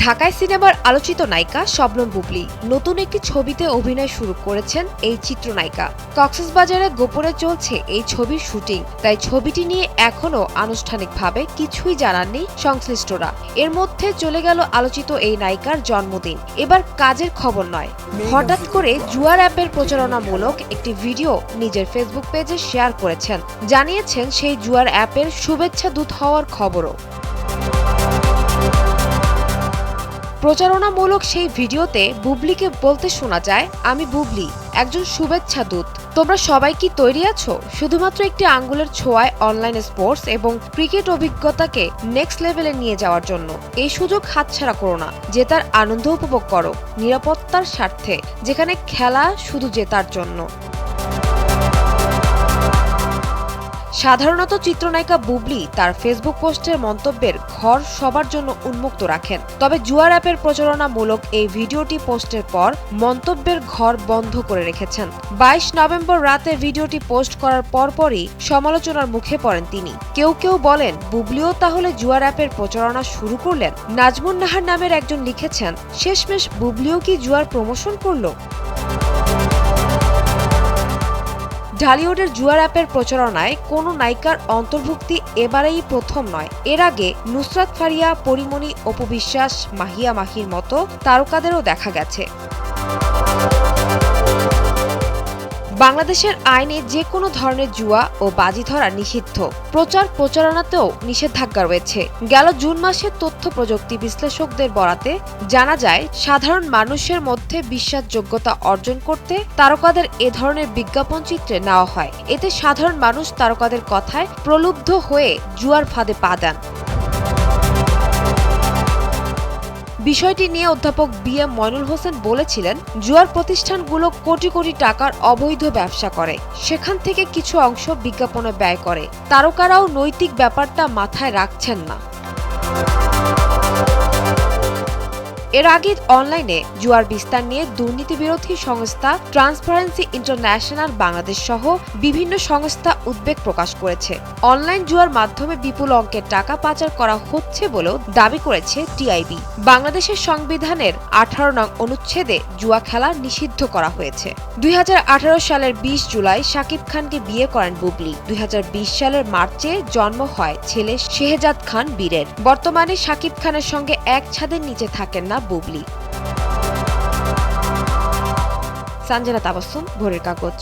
ঢাকায় সিনেমার আলোচিত নায়িকা শবনম বুবলী নতুন একটি ছবিতে অভিনয় শুরু করেছেন এই চিত্রনায়িকা। কক্সবাজারে গোপনে চলছে এই ছবির শুটিং, তাই ছবিটি নিয়ে এখনো আনুষ্ঠানিকভাবে কিছুই জানাননি সংশ্লিষ্টরা। এর মধ্যে চলে গেল আলোচিত এই নায়িকার জন্মদিন। এবার কাজের খবর নয়, হঠাৎ করে জুয়ার অ্যাপের প্রচারণামূলক একটি ভিডিও নিজের ফেসবুক পেজে শেয়ার করেছেন। জানিয়েছেন সেই জুয়ার অ্যাপের শুভেচ্ছা দূত হওয়ার খবরও। প্রচারণামূলক সেই ভিডিওতে বুবলীকে বলতে শোনা যায়, আমি বুবলী, একজন শুভেচ্ছা দূত। তোমরা সবাই কি তৈরি আছো শুধুমাত্র একটি আঙ্গুলের ছোঁয়ায় অনলাইন স্পোর্টস এবং ক্রিকেট অভিজ্ঞতাকে নেক্সট লেভেলে নিয়ে যাওয়ার জন্য? এই সুযোগ হাতছাড়া করো না, জেতার আনন্দ উপভোগ করো নিরাপত্তার স্বার্থে, যেখানে খেলা শুধু জেতার জন্য। সাধারণত চিত্রনায়িকা বুবলী তার ফেসবুক পোস্টের মন্তব্যের ঘর সবার জন্য উন্মুক্ত রাখেন, তবে জুয়ার অ্যাপের প্রচারণামূলক এই ভিডিওটি পোস্টের পর মন্তব্যের ঘর বন্ধ করে রেখেছেন। 22 নভেম্বর রাতে ভিডিওটি পোস্ট করার পরপরই সমালোচনার মুখে পড়েন তিনি। কেউ কেউ বলেন, বুবলীও তাহলে জুয়ার অ্যাপের প্রচারণা শুরু করলেন। নাজমুন নাহার নামের একজন লিখেছেন, শেষমেশ বুবলীও কি জুয়ার প্রমোশন করলো? ঢালিউডের জুয়ার অ্যাপের প্রচারণায় কোনো নায়িকার অন্তর্ভুক্তি এবারেই প্রথম নয়। এর আগে নুসরাত ফারিয়া, পরিমণি, অপু বিশ্বাস, মাহিয়া মাহির মতো তারকাদেরও দেখা গেছে। বাংলাদেশের আইনে যে কোনো ধরনের জুয়া ও বাজি ধরা নিষিদ্ধ। প্রচারণাতেও নিষেধাজ্ঞা রয়েছে। গেল জুন মাসে তথ্য প্রযুক্তি বিশ্লেষকদের বরাতে জানা যায়, সাধারণ মানুষের মধ্যে বিশ্বাসযোগ্যতা অর্জন করতে তারকাদের এ ধরনের বিজ্ঞাপন চিত্রে নেওয়া হয়। এতে সাধারণ মানুষ তারকাদের কথায় প্রলুব্ধ হয়ে জুয়ার ফাঁদে পা দেন। বিষয়টি নিয়ে অধ্যাপক বি.এম. মইনুল হোসেন বলেছিলেন, জুয়ার প্রতিষ্ঠানগুলো কোটি কোটি টাকার অবৈধ ব্যবসা করে, সেখান থেকে কিছু অংশ বিজ্ঞাপনে ব্যয় করে। তারকারাও নৈতিক ব্যাপারটা মাথায় রাখছেন না। এর আগে অনলাইনে জুয়ার বিস্তার নিয়ে দুর্নীতি বিরোধী সংস্থা ট্রান্সপারেন্সি ইন্টারন্যাশনাল বাংলাদেশ সহ বিভিন্ন সংস্থা উদ্বেগ প্রকাশ করেছে। অনলাইন জুয়ার মাধ্যমে বিপুল অঙ্কের টাকা পাচার করা হচ্ছে বলেও দাবি করেছে টিআইবি। বাংলাদেশের সংবিধানের 18 নং অনুচ্ছেদে জুয়া খেলা নিষিদ্ধ করা হয়েছে। 2018 সালের 20 জুলাই শাকিব খানকে বিয়ে করেন বুবলী। 2020 সালের মার্চে জন্ম হয় ছেলে শেহজাদ খান বীরের। বর্তমানে শাকিব খানের সঙ্গে এক ছাদের নিচে থাকেন না বুবলী। সানজানা তাবাসসুম, ভোরের কাগজ।